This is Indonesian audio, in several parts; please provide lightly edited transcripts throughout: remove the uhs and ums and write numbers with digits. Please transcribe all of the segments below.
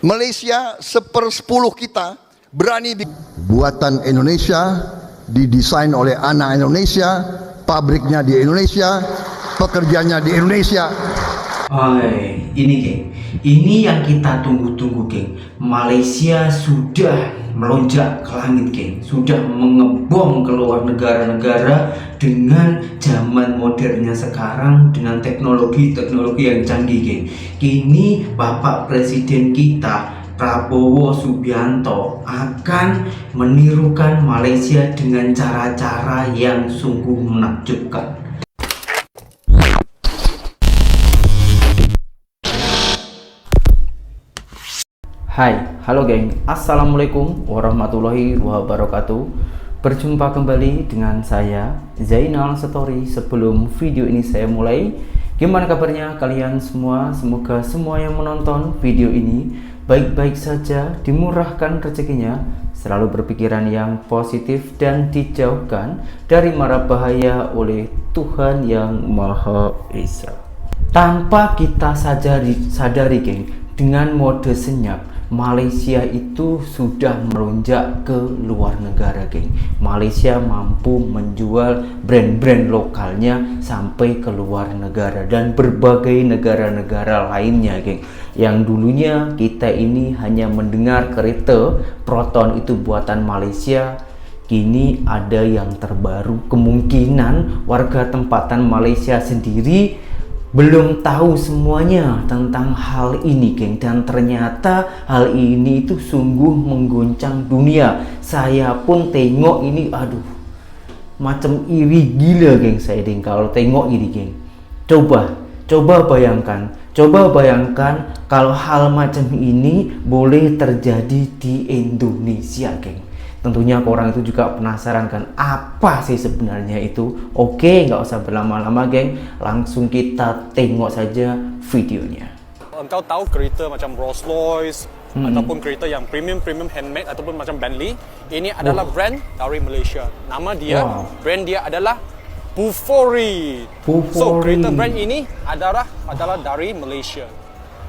Malaysia 1/10 kita berani buatan Indonesia, didesain oleh anak Indonesia, pabriknya di Indonesia, pekerjanya di Indonesia. Hai, ini geng, ini yang kita tunggu-tunggu geng. Malaysia sudah melonjak ke langit geng, sudah mengebom ke luar negara-negara dengan zaman modernnya sekarang, dengan teknologi-teknologi yang canggih geng. Kini Bapak Presiden kita Prabowo Subianto akan menirukan Malaysia dengan cara-cara yang sungguh menakjubkan. Hai, halo geng, assalamualaikum warahmatullahi wabarakatuh. Berjumpa kembali dengan saya Zainal Story. Sebelum video ini saya mulai, gimana kabarnya kalian semua? Semoga semua yang menonton video ini baik-baik saja, dimurahkan rezekinya, selalu berpikiran yang positif dan dijauhkan dari mara bahaya oleh Tuhan yang Maha Esa. Tanpa kita sadari geng, dengan mode senyap Malaysia itu sudah melonjak ke luar negara geng. Malaysia mampu menjual brand-brand lokalnya sampai ke luar negara dan berbagai negara-negara lainnya geng. Yang dulunya kita ini hanya mendengar kereta Proton itu buatan Malaysia, kini ada yang terbaru. Kemungkinan warga tempatan Malaysia sendiri belum tahu semuanya tentang hal ini geng, dan ternyata hal ini itu sungguh mengguncang dunia. Saya pun tengok ini, aduh, macam iri gila geng saya geng kalau tengok ini geng. Coba bayangkan kalau hal macam ini boleh terjadi di Indonesia geng. Tentunya orang itu juga penasaran kan, apa sih sebenarnya itu? Oke, nggak usah berlama-lama geng, langsung kita tengok saja videonya. Engkau tahu kereta macam Rolls Royce ataupun kereta yang premium handmade ataupun macam Bentley, ini adalah brand dari Malaysia. Nama dia, brand dia adalah Bufori. So kereta brand ini adalah dari Malaysia.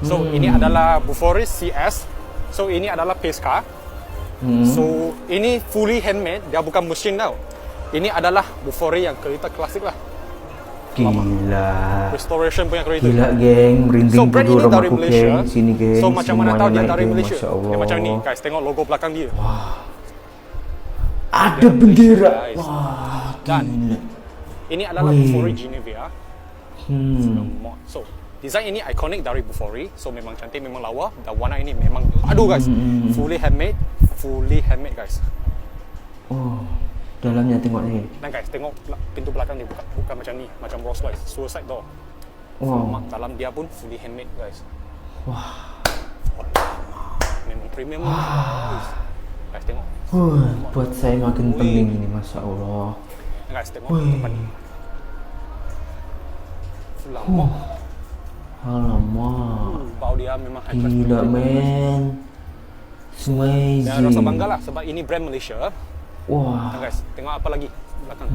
So ini adalah Bufori CS. So ini adalah pace car. So ini fully handmade, dia bukan mesin tau. Ini adalah Bufori yang kereta klasik lah. Gila. Restoration punya kereta. Gila geng, merinding so brand ini dari Malaysia. Geng. Sini geng. So macam mana tahu dia dari geng. Malaysia? Dia macam ni guys, tengok logo belakang dia. Wah. Ada bendera. Wah, dan gila. Ini adalah Bufori Geneva. So design ini ikonik dari Bufori. So memang cantik, memang lawa. Dan warna ini memang aduh guys, fully handmade guys. Oh, dalamnya tengok ni. Nah guys, tengok pintu belakang dia bukan macam ni, macam Rolls Royce suicide door. Wow. Dalam dia pun fully handmade guys. Wah. Memang premium guys, tengok. Buat saya makin pening ini, masya Allah. Nah, guys, tengok depan ni. Lama. Alamak. Bau dia memang high class. Gila men. Amazing. Dan rasa bangga lah sebab ini brand Malaysia. Wah. Nah, guys, tengok apa lagi belakang.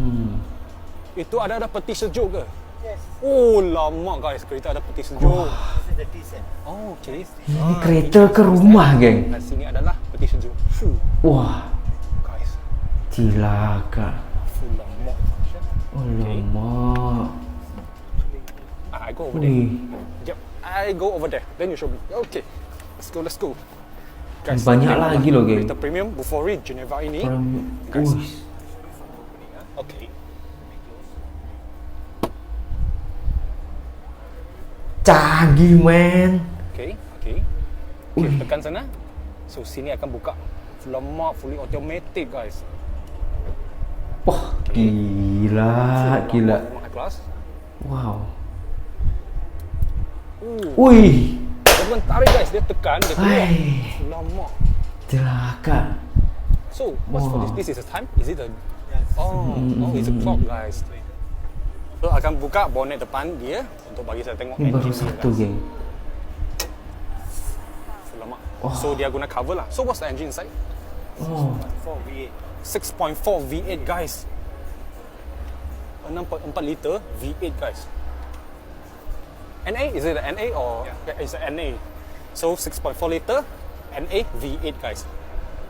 Itu ada peti sejuk ke? Yes. Oh lama guys, kereta ada peti sejuk. Oh, okay. Ini kereta ke rumah geng. Dan sini adalah peti sejuk. Wah. Guys. Cilaka. Lama. Oh lama. I go over there. Yep, I go over there. Then you show me. Okay. Let's go. Guys, banyak lagi loh geng. Kereta premium Bufori Geneva ini. Guys. Okay. Canggih men. Okay. Tekan sana. So sini akan buka. Lama, fully automatic guys. Wah, gila. Memang high class. Wow. Wih. Dia bukan tarik guys, dia tekan, dia keluar. Lama. Celaka. So, what's for this? This is a time? Is it a... Oh, it's a clock guys. So, akan buka bonnet depan dia untuk bagi saya tengok Ini baru engine dia, satu guys. geng. Lama. So, dia guna cover lah. So, what's the engine inside? 6.4 V8 guys. 6.4 liter V8 guys. NA? Is it an NA or it's an NA? So 6.4 liter NA V8 guys.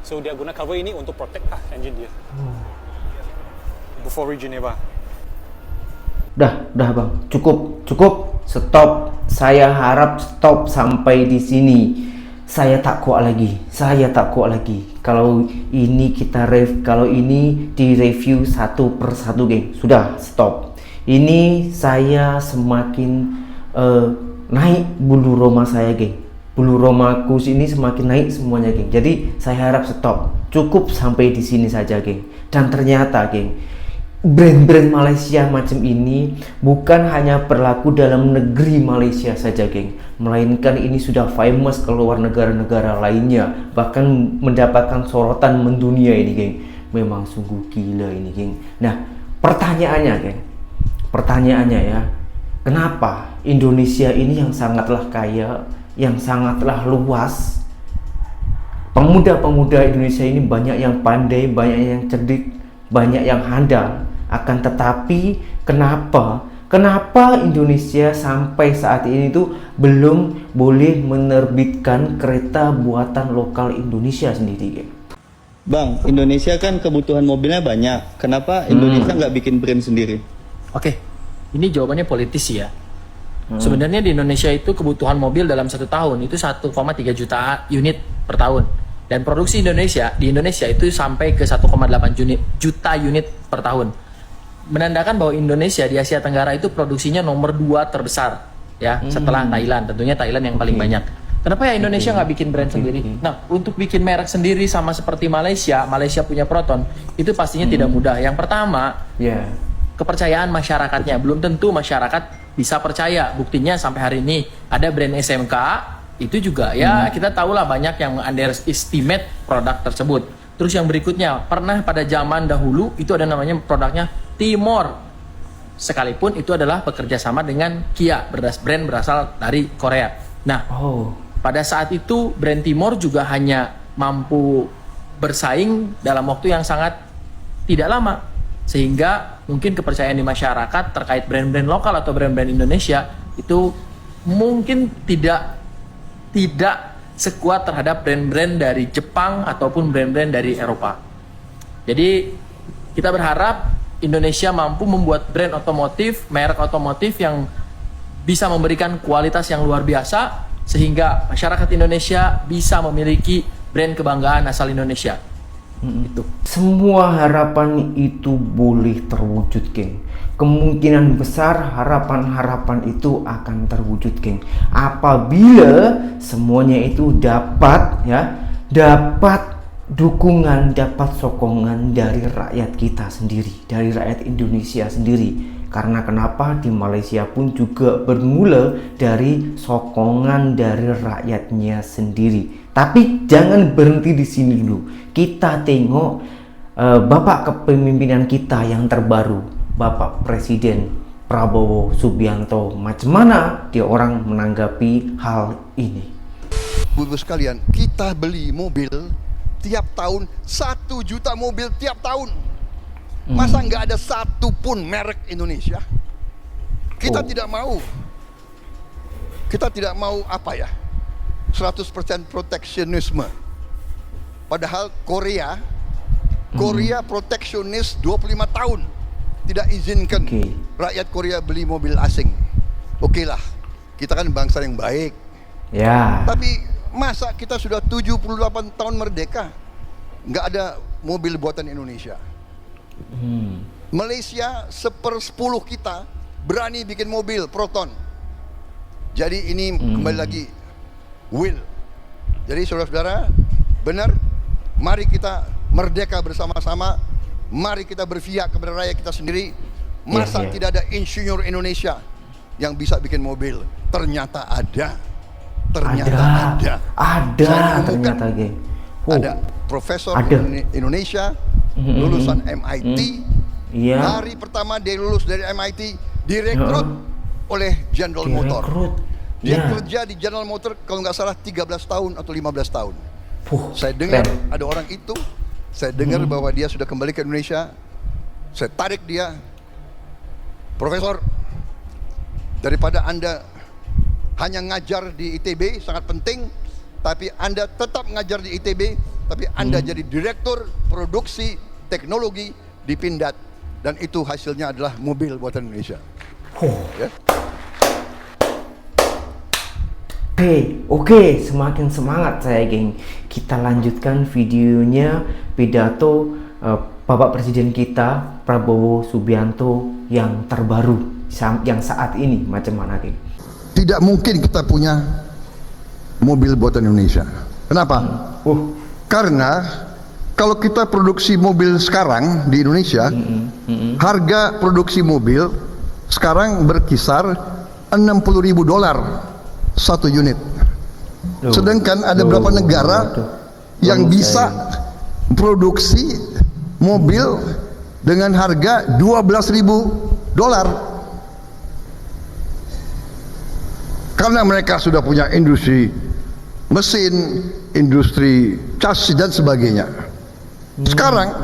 So dia guna cover ini untuk protect engine dia. Bufori Geneva. Dah bang, cukup, stop. Saya harap stop sampai di sini. Saya tak kuat lagi. Kalau ini kalau ini direview satu persatu, geng. Sudah, stop. Ini saya semakin naik bulu roma saya, geng. Bulu romaku ini semakin naik semuanya, geng. Jadi saya harap stop. Cukup sampai di sini saja, geng. Dan ternyata, geng, brand-brand Malaysia macam ini bukan hanya berlaku dalam negeri Malaysia saja, geng, melainkan ini sudah famous keluar negara-negara lainnya, bahkan mendapatkan sorotan mendunia ini, geng. Memang sungguh gila ini, geng. Nah, pertanyaannya ya, kenapa Indonesia ini yang sangatlah kaya, yang sangatlah luas, pemuda-pemuda Indonesia ini banyak yang pandai, banyak yang cerdik, banyak yang handal, akan tetapi kenapa Indonesia sampai saat ini tuh belum boleh menerbitkan kereta buatan lokal Indonesia sendiri, geng? Bang, Indonesia kan kebutuhan mobilnya banyak. Kenapa Indonesia nggak bikin brand sendiri? Oke, ini jawabannya politis ya. Sebenarnya di Indonesia itu kebutuhan mobil dalam 1 tahun itu 1,3 juta unit per tahun. Dan produksi di Indonesia itu sampai ke 1,8 juta unit per tahun. Menandakan bahwa Indonesia di Asia Tenggara itu produksinya nomor 2 terbesar ya, setelah Thailand. Tentunya Thailand yang paling banyak. Kenapa ya Indonesia nggak bikin brand sendiri? Nah, untuk bikin merek sendiri sama seperti Malaysia punya Proton, itu pastinya tidak mudah. Yang pertama, kepercayaan masyarakatnya. Belum tentu masyarakat bisa percaya. Buktinya sampai hari ini ada brand SMK, itu juga ya kita tahulah banyak yang underestimate produk tersebut. Terus yang berikutnya, pernah pada zaman dahulu itu ada namanya produknya Timor, sekalipun itu adalah bekerja sama dengan Kia, brand berasal dari Korea. Nah, pada saat itu brand Timor juga hanya mampu bersaing dalam waktu yang sangat tidak lama, sehingga mungkin kepercayaan di masyarakat terkait brand-brand lokal atau brand-brand Indonesia itu mungkin tidak sekuat terhadap brand-brand dari Jepang ataupun brand-brand dari Eropa. Jadi kita berharap Indonesia mampu membuat brand otomotif, merek otomotif yang bisa memberikan kualitas yang luar biasa, sehingga masyarakat Indonesia bisa memiliki brand kebanggaan asal Indonesia. Itu. Semua harapan itu boleh terwujud, geng. Kemungkinan besar harapan-harapan itu akan terwujud, geng, apabila semuanya itu dapat dukungan, dapat sokongan dari rakyat kita sendiri, dari rakyat Indonesia sendiri. Karena kenapa di Malaysia pun juga bermula dari sokongan dari rakyatnya sendiri. Tapi jangan berhenti di sini dulu. Kita tengok bapak kepemimpinan kita yang terbaru, Bapak Presiden Prabowo Subianto, macam mana dia orang menanggapi hal ini. Ibu sekalian, kita beli mobil tiap tahun 1 juta mobil tiap tahun. Masa nggak ada satu pun merek Indonesia? Kita tidak mau. Kita tidak mau 100% proteksionisme. Padahal Korea proteksionis 25 tahun. Tidak izinkan rakyat Korea beli mobil asing. Oke lah, kita kan bangsa yang baik. Ya. Tapi masa kita sudah 78 tahun merdeka nggak ada mobil buatan Indonesia? Malaysia 1/10 kita berani bikin mobil Proton. Jadi ini kembali lagi will. Jadi saudara-saudara, benar, mari kita merdeka bersama-sama. Mari kita berpihak kepada rakyat kita sendiri. Masa tidak ada insinyur Indonesia yang bisa bikin mobil? Ternyata ada. Ternyata ternyata, geng. Ada profesor Indonesia lulusan MIT. Hari pertama dia lulus dari MIT, direkrut oleh General Motor. Dia kerja di General Motor kalau nggak salah 13 tahun atau 15 tahun. Saya dengar ada orang itu. Saya dengar bahwa dia sudah kembali ke Indonesia. Saya tarik dia, Profesor, daripada Anda hanya ngajar di ITB sangat penting, tapi Anda tetap ngajar di ITB, tapi Anda jadi direktur produksi teknologi di Pindad, dan itu hasilnya adalah mobil buatan Indonesia. Ya. Oke, semakin semangat saya, geng. Kita lanjutkan videonya pidato Bapak Presiden kita Prabowo Subianto yang terbaru, yang saat ini macam mana, geng? Tidak mungkin kita punya mobil buatan Indonesia. Kenapa? Karena kalau kita produksi mobil sekarang di Indonesia, harga produksi mobil sekarang berkisar $60.000 satu unit. Sedangkan ada beberapa negara yang bisa produksi mobil dengan harga $12.000, karena mereka sudah punya industri mesin, industri chassis dan sebagainya. Sekarang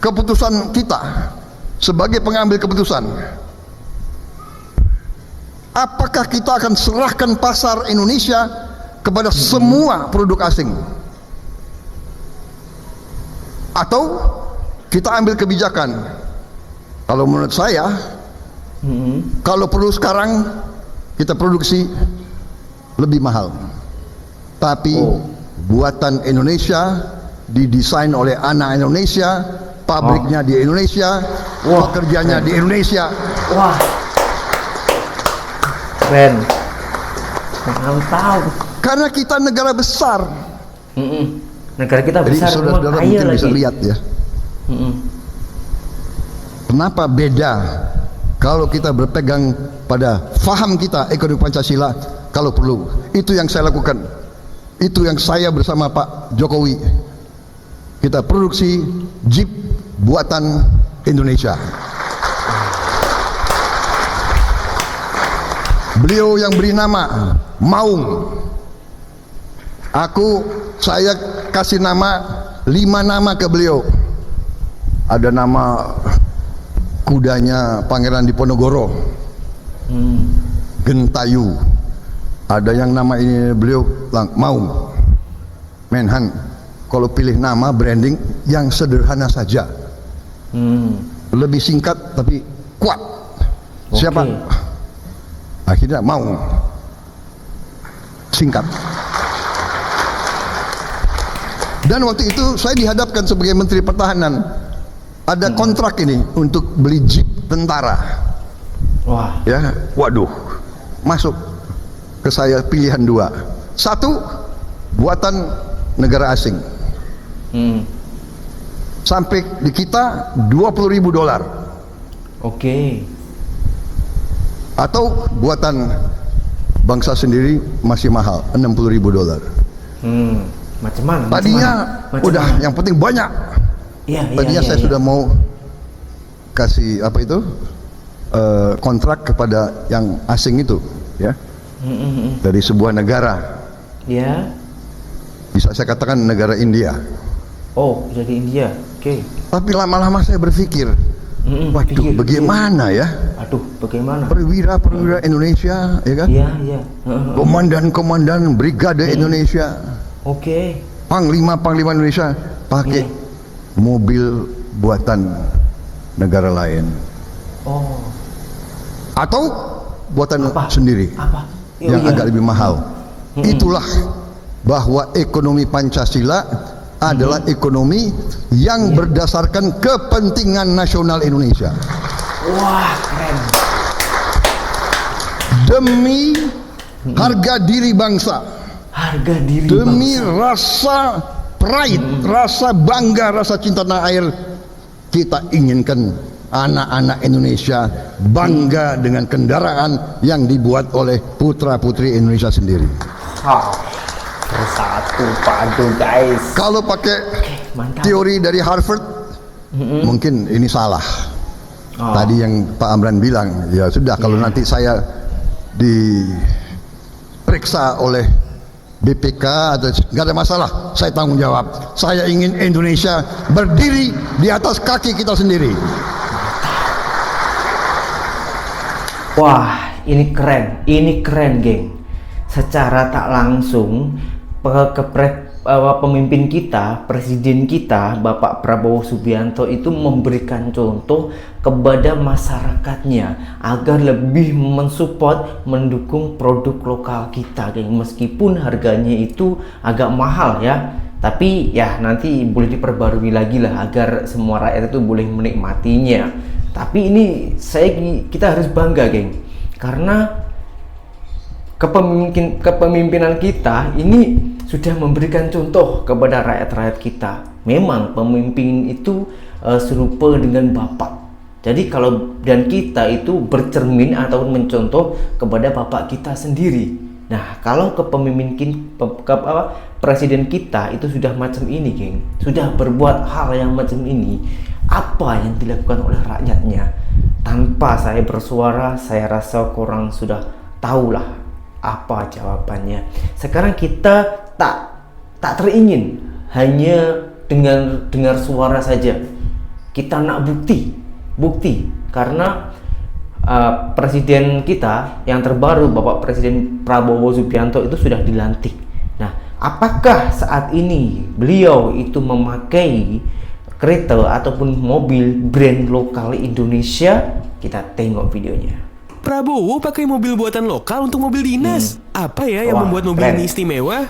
keputusan kita sebagai pengambil keputusan, apakah kita akan serahkan pasar Indonesia kepada semua produk asing, atau kita ambil kebijakan? Kalau menurut saya, kalau perlu sekarang kita produksi lebih mahal, tapi buatan Indonesia, didesain oleh anak Indonesia, pabriknya di Indonesia, pekerjanya di Indonesia. Wah, keren, mantap. Karena kita negara besar. Negara kita Jadi besar, saudara-saudara kaya mungkin lagi. bisa lihat ya. Kenapa beda kalau kita berpegang pada faham kita ekonomi Pancasila? Kalau perlu, itu yang saya lakukan, itu yang saya bersama Pak Jokowi, kita produksi Jeep buatan Indonesia. Beliau yang beri nama Maung, saya kasih nama 5 nama ke beliau. Ada nama kudanya Pangeran Diponegoro, Gentayu. Ada yang nama ini beliau Maung. Menhan, kalau pilih nama branding yang sederhana saja, lebih singkat tapi kuat. Siapa? Akhirnya Maung, singkat. Dan waktu itu saya dihadapkan sebagai Menteri Pertahanan, ada kontrak ini untuk beli jeep tentara. Wah, Ya, waduh, masuk ke saya pilihan 2. 1, buatan negara asing. Sampai di kita $20.000. Oke. Atau buatan bangsa sendiri masih mahal, $60.000. Macam mana? Tadinya udah yang penting banyak. Tadinya saya sudah mau kasih apa itu kontrak kepada yang asing itu, ya, dari sebuah negara. Ya. Bisa saya katakan negara India. Oh, jadi India. Oke. Tapi lama-lama saya berpikir, waduh, bagaimana ya? Aduh, bagaimana? Perwira Indonesia, ya kan? Iya. Komandan Brigade Indonesia. Oke. Panglima Indonesia pakai mobil buatan negara lain. Oh. Atau buatan sendiri. Apa? Yang agak lebih mahal. Itulah bahwa ekonomi Pancasila adalah ekonomi yang berdasarkan kepentingan nasional Indonesia. Wah, keren. Demi harga diri bangsa. Harga diri Demi bangsa. rasa pride, rasa bangga, rasa cinta tanah air, kita inginkan anak-anak Indonesia bangga dengan kendaraan yang dibuat oleh putra-putri Indonesia sendiri. Bersatu padu, guys. Kalau pakai Mantap. teori dari Harvard, mungkin ini salah. Tadi yang Pak Amran bilang, ya sudah, kalau nanti saya diperiksa oleh BPK atau nggak ada masalah, saya tanggung jawab. Saya ingin Indonesia berdiri di atas kaki kita sendiri. Wah, ini keren, geng. secara tak langsung pemimpin kita, presiden kita, Bapak Prabowo Subianto itu memberikan contoh kepada masyarakatnya agar lebih mensupport, mendukung produk lokal kita, geng. Meskipun harganya itu agak mahal ya, tapi ya nanti boleh diperbarui lagi lah agar semua rakyat itu boleh menikmatinya. Tapi ini kita harus bangga, geng, karena kepemimpinan kita ini sudah memberikan contoh kepada rakyat-rakyat kita. Memang pemimpin itu serupa dengan bapak. Jadi dan kita itu bercermin atau mencontoh kepada bapak kita sendiri. Nah, kalau presiden kita itu sudah macam ini, geng, sudah berbuat hal yang macam ini, apa yang dilakukan oleh rakyatnya? Tanpa saya bersuara, saya rasa korang sudah tahulah apa jawabannya. Sekarang kita tak teringin hanya dengar suara saja. Kita nak bukti karena presiden kita yang terbaru, Bapak Presiden Prabowo Subianto itu sudah dilantik. Nah, apakah saat ini beliau itu memakai kereta ataupun mobil brand lokal Indonesia? Kita tengok videonya. Prabowo pakai mobil buatan lokal untuk mobil dinas. Apa ya yang membuat mobil ini istimewa?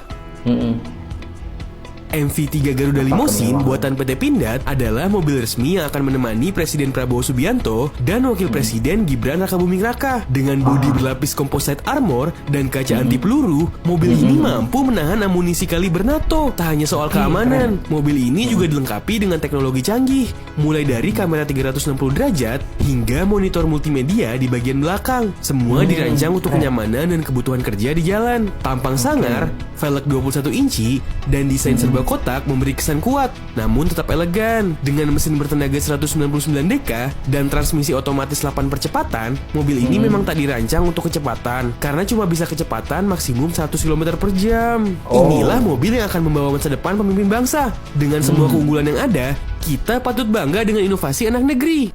MV3 Garuda Limousine buatan PT Pindad adalah mobil resmi yang akan menemani Presiden Prabowo Subianto dan Wakil Presiden Gibran Rakabuming Raka. Dengan bodi berlapis composite armor dan kaca anti peluru, mobil ini mampu menahan amunisi kaliber NATO. Tak hanya soal keamanan, mobil ini juga dilengkapi dengan teknologi canggih, mulai dari kamera 360 derajat hingga monitor multimedia di bagian belakang. Semua dirancang untuk kenyamanan dan kebutuhan kerja di jalan. Tampang sangar, velg 21 inci, dan desain serba kotak memberi kesan kuat, namun tetap elegan. Dengan mesin bertenaga 199 dk dan transmisi otomatis 8 percepatan, mobil ini memang tak dirancang untuk kecepatan, karena cuma bisa kecepatan maksimum 100 km per jam. Inilah mobil yang akan membawa masa depan pemimpin bangsa. Dengan semua keunggulan yang ada, kita patut bangga dengan inovasi anak negeri.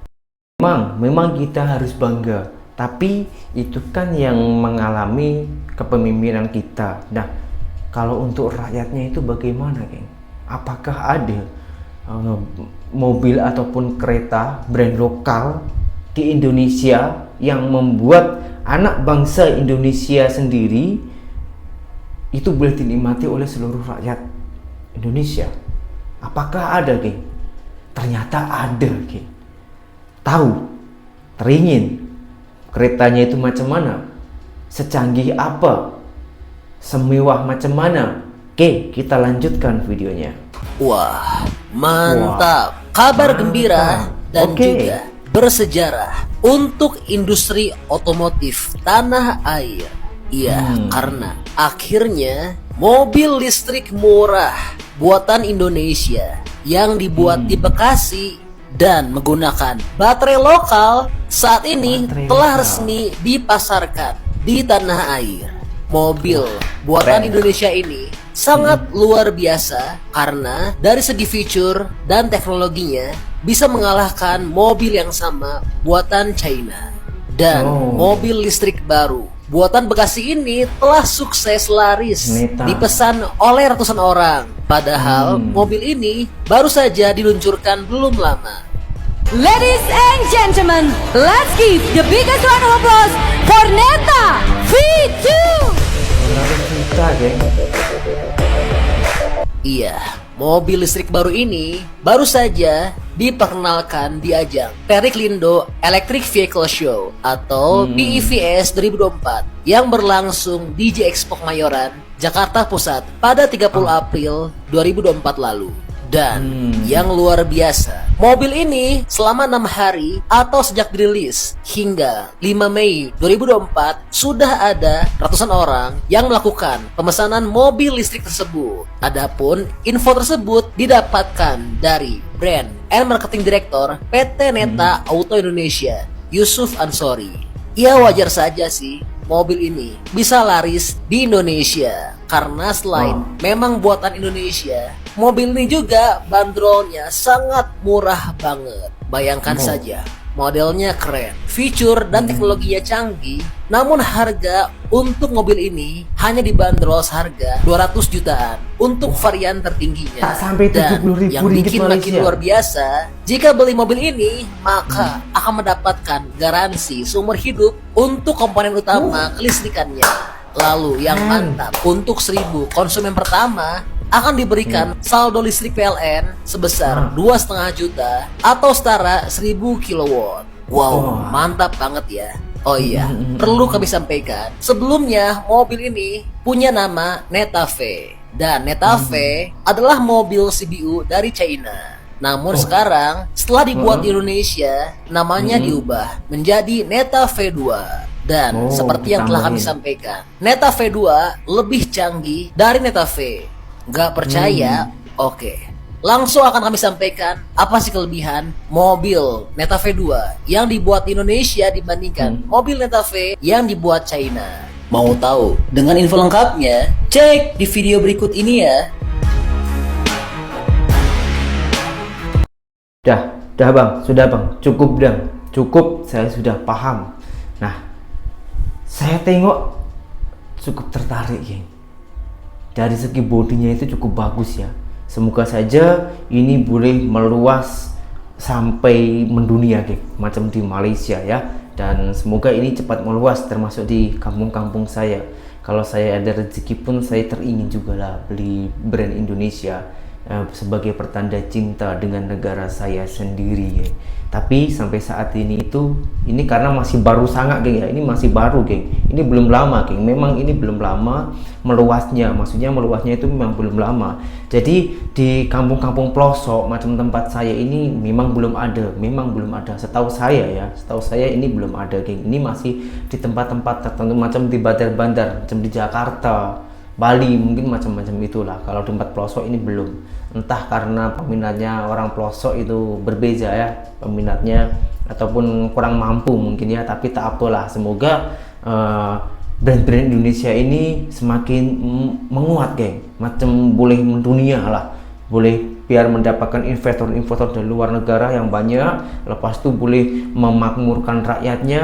Memang kita harus bangga, tapi itu kan yang mengalami kepemimpinan kita. Nah, kalau untuk rakyatnya itu bagaimana, geng? Apakah ada mobil ataupun kereta brand lokal di Indonesia yang membuat anak bangsa Indonesia sendiri itu boleh dinikmati oleh seluruh rakyat Indonesia? Apakah ada, geng? Ternyata ada, geng. Tahu, teringin keretanya itu macam mana? Secanggih apa? Semewah macam mana? Oke, kita lanjutkan videonya. Wah, mantap. Kabar gembira dan juga bersejarah untuk industri otomotif tanah air. Iya, karena akhirnya mobil listrik murah buatan Indonesia yang dibuat di Bekasi dan menggunakan baterai lokal saat ini telah resmi dipasarkan di tanah air. Mobil buatan Indonesia ini sangat luar biasa karena dari segi fitur dan teknologinya bisa mengalahkan mobil yang sama buatan China. Dan mobil listrik baru buatan Bekasi ini telah sukses laris dipesan oleh ratusan orang. Padahal mobil ini baru saja diluncurkan belum lama. Ladies and gentlemen, let's give the biggest round of applause for Neta V2. Iya, mobil listrik baru ini baru saja diperkenalkan di ajang Periklindo Electric Vehicle Show atau PEVS 2024 yang berlangsung di J-Expo Kemayoran, Jakarta Pusat pada 30 April 2024 lalu. Dan yang luar biasa, mobil ini selama 6 hari atau sejak dirilis hingga 5 Mei 2024 sudah ada ratusan orang yang melakukan pemesanan mobil listrik tersebut. Adapun info tersebut didapatkan dari Brand and Marketing Director PT Neta Auto Indonesia, Yusuf Ansori. Ya wajar saja sih mobil ini bisa laris di Indonesia karena selain memang buatan Indonesia, mobil ini juga bandrolnya sangat murah banget. Bayangkan saja, modelnya keren, fitur dan teknologinya canggih, namun harga untuk mobil ini hanya dibanderol seharga 200 jutaan untuk varian tertingginya. Tak sampai Dan 70.000 yang ringgit bikin makin Malaysia. luar biasa, jika beli mobil ini maka akan mendapatkan garansi seumur hidup untuk komponen utama kelistrikannya. Lalu yang mantap, untuk 1000 konsumen pertama akan diberikan saldo listrik PLN sebesar 2,5 juta atau setara 1000 kW. Wow, mantap banget ya. Oh iya, perlu kami sampaikan, sebelumnya mobil ini punya nama Netafe. Dan Netafe adalah mobil CBU dari China. Namun sekarang setelah dibuat di Indonesia, namanya diubah menjadi Netafe 2. Dan seperti yang telah kami sampaikan, Netafe 2 lebih canggih dari Netafe. Nggak percaya? Oke. Langsung akan kami sampaikan apa sih kelebihan mobil Netafe 2 yang dibuat di Indonesia dibandingkan mobil Netafe yang dibuat China. Mau tahu dengan info lengkapnya? Cek di video berikut ini ya. Dah bang, sudah bang, cukup dong, cukup, saya sudah paham. Nah, saya tengok cukup tertarik, geng. Dari segi bodinya itu cukup bagus ya. Semoga saja ini boleh meluas sampai mendunia, geng, macam di Malaysia ya. Dan semoga ini cepat meluas termasuk di kampung-kampung saya. Kalau saya ada rezeki pun saya teringin juga lah beli brand Indonesia sebagai pertanda cinta dengan negara saya sendiri ya. Tapi sampai saat ini ini karena masih baru sangat, geng ya. Ini masih baru, geng. Ini belum lama, geng. Memang ini belum lama meluasnya. Maksudnya meluasnya itu memang belum lama. Jadi di kampung-kampung pelosok macam tempat saya ini memang belum ada. Memang belum ada. Setahu saya ya. Setahu saya ini belum ada, geng. Ini masih di tempat-tempat tertentu macam di bandar-bandar, macam di Jakarta, Bali, mungkin macam-macam itulah. Kalau di tempat pelosok ini belum. Entah karena peminatnya orang pelosok itu berbeza ya, peminatnya, ataupun kurang mampu mungkin ya. Tapi tak apalah, semoga brand-brand Indonesia ini semakin menguat, geng. Macam boleh mendunia lah, boleh biar mendapatkan investor-investor dari luar negara yang banyak. Lepas itu boleh memakmurkan rakyatnya.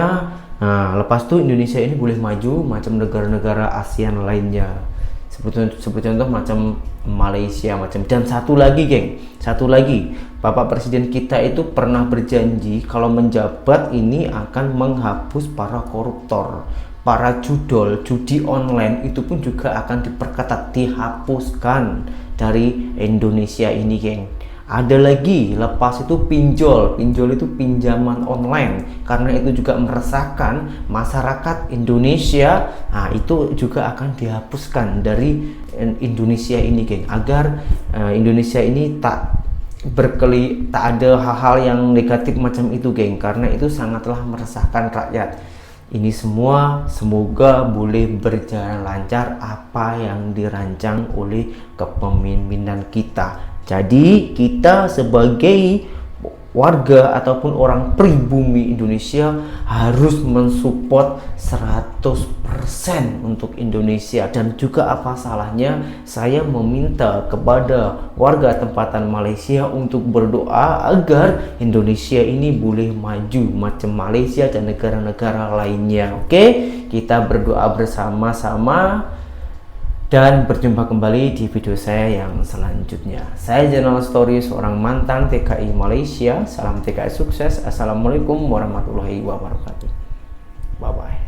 Nah, lepas itu Indonesia ini boleh maju macam negara-negara ASEAN lainnya. Seperti contoh macam Malaysia, macam. Dan satu lagi, geng, satu lagi, Bapak Presiden kita itu pernah berjanji kalau menjabat ini akan menghapus para koruptor, para judol, judi online itu pun juga akan diperketat, dihapuskan dari Indonesia ini, geng. Ada lagi, lepas itu pinjol itu pinjaman online, karena itu juga meresahkan masyarakat Indonesia. Nah, itu juga akan dihapuskan dari Indonesia ini, geng, agar Indonesia ini tak ada hal-hal yang negatif macam itu, geng, karena itu sangatlah meresahkan rakyat. Ini semua semoga boleh berjalan lancar apa yang dirancang oleh kepemimpinan kita. Jadi kita sebagai warga ataupun orang pribumi Indonesia harus mensupport 100% untuk Indonesia. Dan juga apa salahnya saya meminta kepada warga tempatan Malaysia untuk berdoa agar Indonesia ini boleh maju macam Malaysia dan negara-negara lainnya. Oke, kita berdoa bersama-sama. Dan berjumpa kembali di video saya yang selanjutnya. Saya Zainal Story, seorang mantan TKI Malaysia. Salam TKI sukses. Assalamualaikum warahmatullahi wabarakatuh. Bye bye.